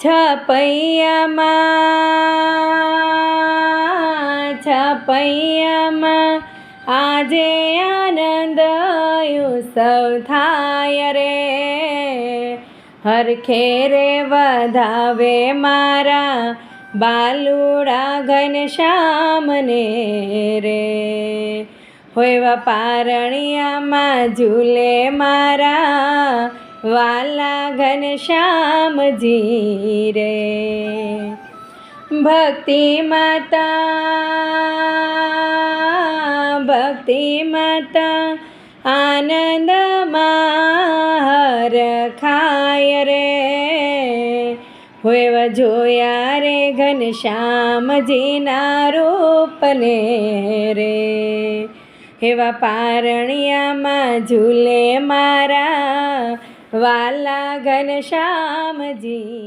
છપૈયામાં આજે આનંદ ઉત્સવ થાય રે, હરખે રે વધાવે મારા બાલુડા ઘનશ્યામને રે, હોય પારણિયામાં ઝૂલે મારા વાલા ઘનશ્યામજી રે. ભક્તિ માતા આનંદમાં હરખાય રે, હોય જોયા રે ઘનશ્યામજીના રૂપને રે, એવા પારણિયામાં ઝૂલે મારા વાલા ઘનશ્યામજી.